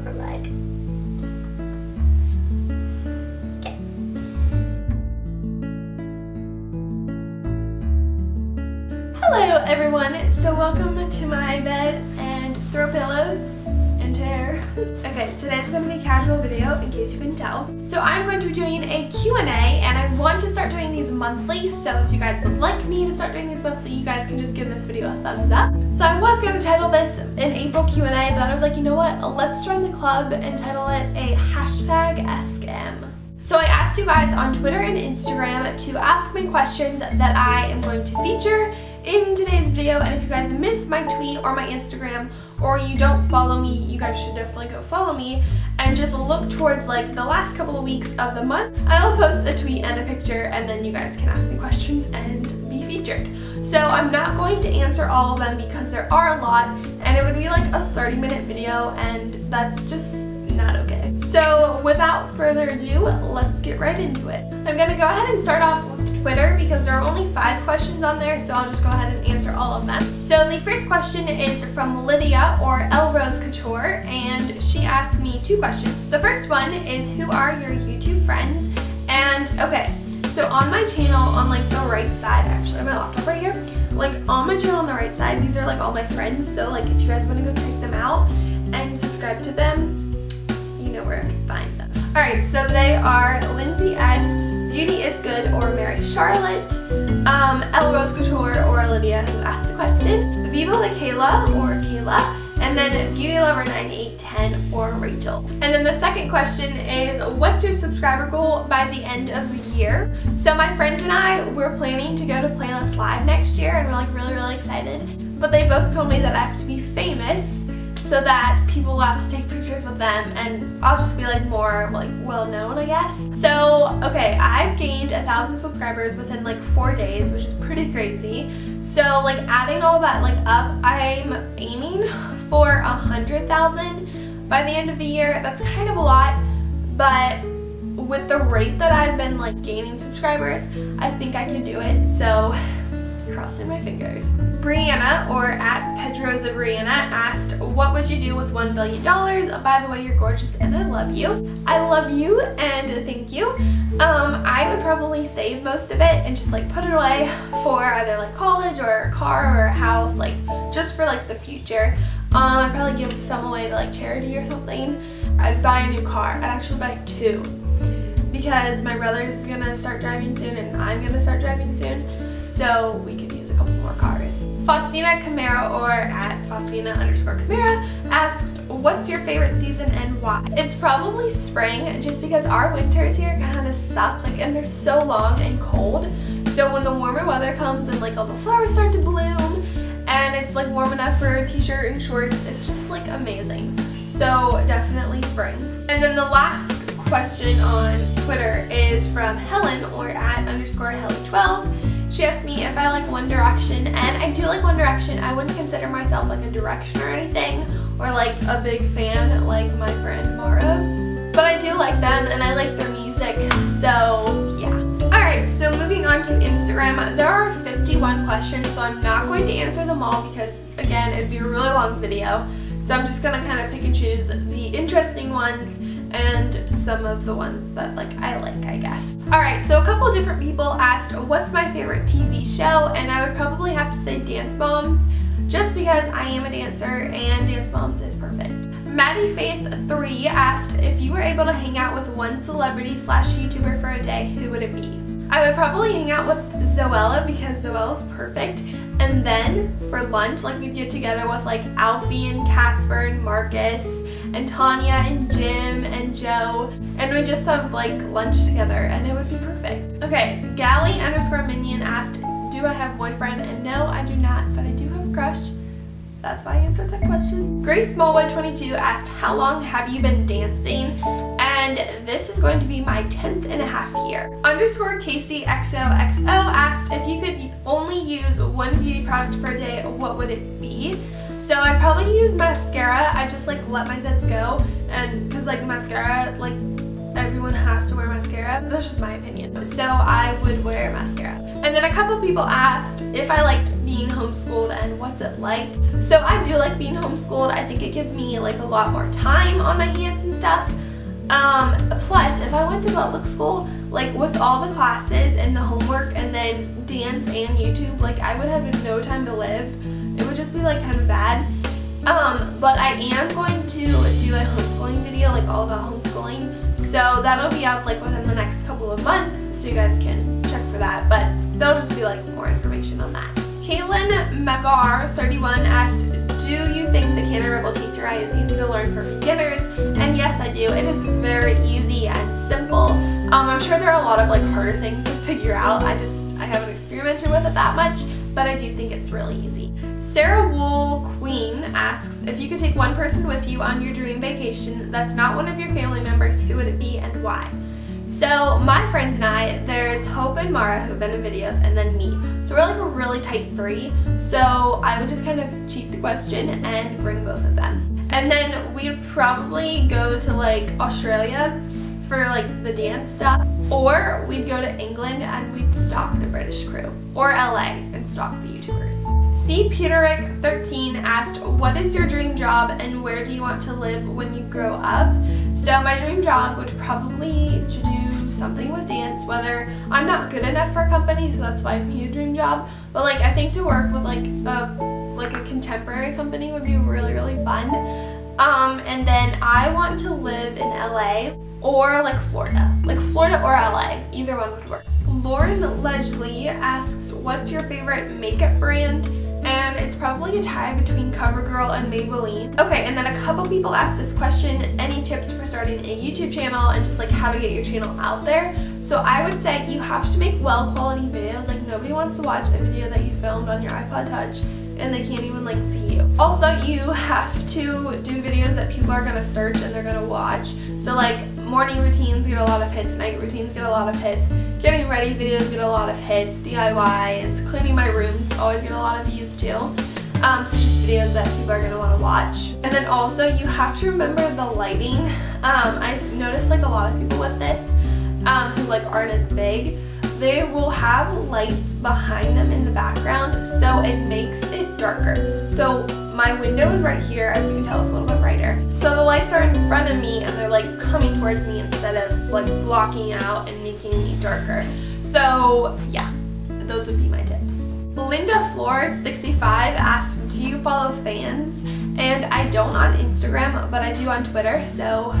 her leg. Okay. Hello everyone, so welcome to my bed and throw pillows and chair. Okay, today's going to be a casual video in case you couldn't tell. So I'm going to be doing a Q&A and I want to start doing these monthly, so if you guys would like me to start doing these monthly, you guys can just give this video a thumbs up. So I was going to title this an April Q&A, but I was like, you know what, let's join the club and title it a #AskM. So I asked you guys on Twitter and Instagram to ask me questions that I am going to feature in today's video, and if you guys missed my tweet or my Instagram, or you don't follow me, you guys should definitely go follow me and just look towards like the last couple of weeks of the month. I will post a tweet and a picture and then you guys can ask me questions and be featured. So I'm not going to answer all of them because there are a lot and it would be like a 30-minute video and that's just not okay. So without further ado, let's get right into it. I'm gonna go ahead and start off with Twitter because there are only 5 questions on there, so I'll just go ahead and answer all of them. So the first question is from Lydia, or L Rose Couture, and she asked me 2 questions. The first one is, who are your YouTube friends? And okay, so on my channel, on like the right side, actually I have my laptop right here, like on my channel on the right side, these are like all my friends, so like if you guys want to go check them out and subscribe to them, you know where I can find them. Alright, so they are Lindsay S, Beauty is Good, or Mary Charlotte, L Rose Couture, or Lydia, who asked the question, Viva La Kayla, or Kayla, and then Beauty Lover 9810, or Rachel. And then the second question is, what's your subscriber goal by the end of the year? So my friends and I, we're planning to go to Playlist Live next year, and we're like really excited, but they both told me that I have to be famous so that people will ask to take pictures with them and I'll just be like more like well known, I guess. So okay, I've gained 1,000 subscribers within like 4 days, which is pretty crazy. So like adding all that like up, I'm aiming for 100,000 by the end of the year. That's kind of a lot, but with the rate that I've been like gaining subscribers, I think I can do it. So crossing my fingers. Brianna, or at Pedroza Brianna, asked, what would you do with $1 billion? By the way, you're gorgeous and I love you. I love you and thank you. I would probably save most of it and just like put it away for either like college or a car or a house, like just for like the future. I'd probably give some away to like charity or something. I'd buy a new car. I'd actually buy 2 because my brother's gonna start driving soon and I'm gonna start driving soon. So we could use a couple more cars. Faustina Camara, or at Faustina_Camara, asked, what's your favorite season and why? It's probably spring, just because our winters here kind of suck, like, and they're so long and cold. So when the warmer weather comes and like all the flowers start to bloom and it's like warm enough for a t-shirt and shorts, it's just like amazing. So definitely spring. And then the last question on Twitter is from Helen, or at _Helly12. She asked me if I like One Direction, and I do like One Direction. I wouldn't consider myself like a Direction or anything, or like a big fan like my friend Mara. But I do like them and I like their music, so yeah. Alright, so moving on to Instagram, there are 51 questions, so I'm not going to answer them all because, again, it'd be a really long video. So I'm just gonna kind of pick and choose the interesting ones and some of the ones that like I like, I guess. Alright, so a couple different people asked, what's my favorite TV show? And I would probably have to say Dance Moms, just because I am a dancer and Dance Moms is perfect. Maddie Faith 3 asked, if you were able to hang out with one celebrity/YouTuber for a day, who would it be? I would probably hang out with Zoella because Zoella's perfect. And then for lunch, like we'd get together with like Alfie and Casper and Marcus and Tanya and Jim and Joe, and we just have like lunch together and it would be perfect. Okay, Gally_Minion asked, do I have a boyfriend? And no, I do not, but I do have a crush. That's why I answered that question. Grace Smallwood 22 asked, how long have you been dancing? And this is going to be my 10th and a half year. _CaseyXOXO asked, if you could only use one beauty product for a day, what would it be? So I'd probably use mascara. I just like let my zits go, and because like mascara like everyone has to wear mascara. That's just my opinion. So I would wear mascara. And then a couple people asked if I liked being homeschooled and what's it like. So I do like being homeschooled. I think it gives me like a lot more time on my hands and stuff. Plus, if I went to public school, like with all the classes and the homework and then dance and YouTube, like I would have no time to live. It would just be like kind of bad. But I am going to do a homeschooling video, like all about homeschooling. So that'll be out like within the next couple of months, so you guys can check for that. But that'll just be like more information on that. Caitlin Magar 31 asked, do you think the Canna Rebel Teacher Eye is easy to learn for beginners? And yes, I do. It is very easy and simple. I'm sure there are a lot of like harder things to figure out. I haven't experimented with it that much, but I do think it's really easy. Sarah Wool Queen asks, if you could take one person with you on your dream vacation that's not one of your family members, who would it be and why? So my friends and I, there's Hope and Mara who've been in videos, and then me. So we're like a really tight three. So I would just kind of cheat the question and bring both of them. And then we'd probably go to like Australia for like the dance stuff. Or we'd go to England and we'd stalk the British crew. Or LA and stalk the YouTubers. C. Peterick 13 asked, what is your dream job and where do you want to live when you grow up? So my dream job would probably to do something with dance, whether I'm not good enough for a company, so that's why I'm a dream job. But like I think to work with like a contemporary company would be really, really fun. And then I want to live in LA or like Florida or LA, either one would work. Lauren Ledgley asks, what's your favorite makeup brand? And it's probably a tie between CoverGirl and Maybelline. Okay, and then a couple people asked this question, any tips for starting a YouTube channel and just like how to get your channel out there? So I would say you have to make well quality videos. Like nobody wants to watch a video that you filmed on your iPod Touch and they can't even like see you. Also, you have to do videos that people are gonna search and they're gonna watch. So like morning routines get a lot of hits, night routines get a lot of hits, getting ready videos get a lot of hits, DIYs, cleaning my rooms always get a lot of views too. So just videos that people are gonna wanna watch. And then also you have to remember the lighting. I noticed like a lot of people with this who like aren't as big, they will have lights behind them in the background, so it makes it darker. So my window is right here, as you can tell it's a little bit brighter. So the lights are in front of me and they're like coming towards me instead of like blocking out and making me darker. So yeah, those would be my tips. Linda Floor 65 asked, do you follow fans? And I don't on Instagram, but I do on Twitter, so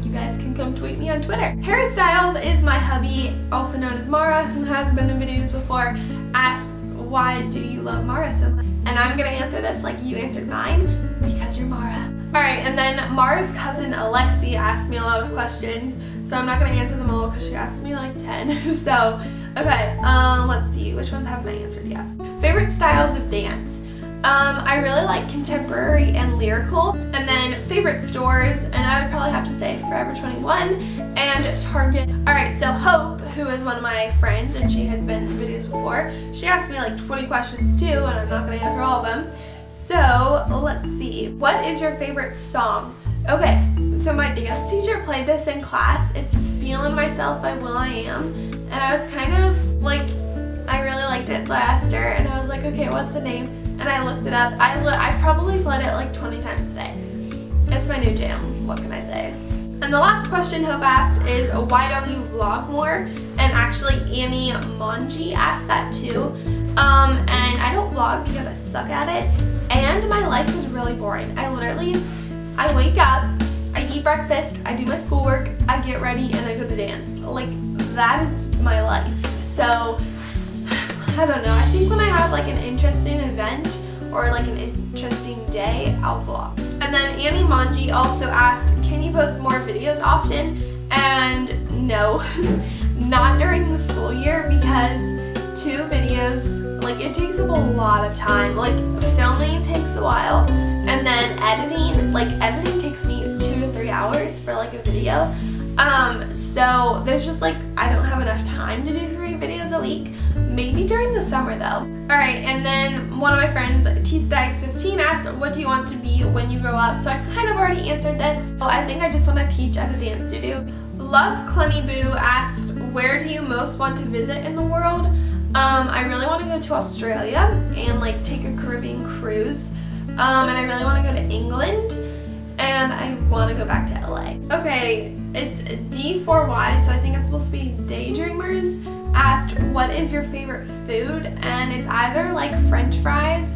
you guys can come tweet me on Twitter. Harry Styles is my hubby, also known as Mara, who has been in videos before, asked, why do you love Mara so much? And I'm gonna answer this like you answered mine, because you're Mara. Alright, and then Mara's cousin Alexi asked me a lot of questions, so I'm not gonna answer them all because she asked me like 10. So, okay, let's see, which ones haven't I answered yet? Favorite styles of dance. I really like contemporary and lyrical. And then favorite stores, and I would probably have to say Forever 21 and Target. Alright, so Hope, who is one of my friends and she has been in videos before, she asked me like 20 questions too, and I'm not going to answer all of them. So let's see. What is your favorite song? Okay, so my dance teacher played this in class. It's Feeling Myself by will.i.am. And I was kind of like, I really liked it, so I asked her and I was like, okay, what's the name? And I looked it up. I probably played it like 20 times today. It's my new jam, what can I say? And the last question Hope asked is, why don't you vlog more? And actually Annie Monji asked that too. And I don't vlog because I suck at it. And my life is really boring. I wake up, I eat breakfast, I do my schoolwork, I get ready, and I go to dance. Like, that is my life. So, I don't know, I think when I have like an interesting event or like an interesting day, I'll vlog. And then Annie Monji also asked, can you post more videos often? And no, not during the school year, because 2 videos, like it takes up a lot of time. Like filming takes a while, and then editing takes me 2 to 3 hours for like a video. So there's just like, I don't have enough time to do 3 videos a week. Maybe during the summer though. Alright, and then one of my friends, T-Stags15, asked, what do you want to be when you grow up? So I kind of already answered this. So I think I just want to teach at a dance studio. Love Clunny Boo asked, where do you most want to visit in the world? I really want to go to Australia and like take a Caribbean cruise. And I really want to go to England, and I want to go back to LA. Okay, it's D4Y, so I think it's supposed to be Daydreamers, asked, what is your favorite food? And it's either like French fries,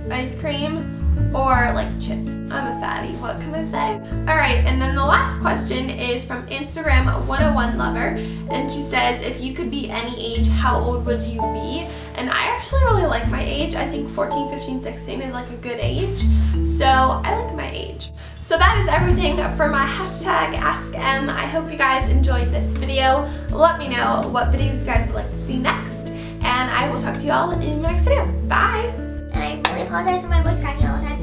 ice cream, or like chips. I'm a fatty, what can I say? Alright, and then the last question is from Instagram 101 Lover, and she says, if you could be any age, how old would you be? And I actually really like my age. I think 14, 15, 16 is like a good age, so I like my age. So that is everything for my hashtag AskM. I hope you guys enjoyed this video. Let me know what videos you guys would like to see next, and I will talk to you all in my next video. Bye! And I really apologize for my voice cracking all the time.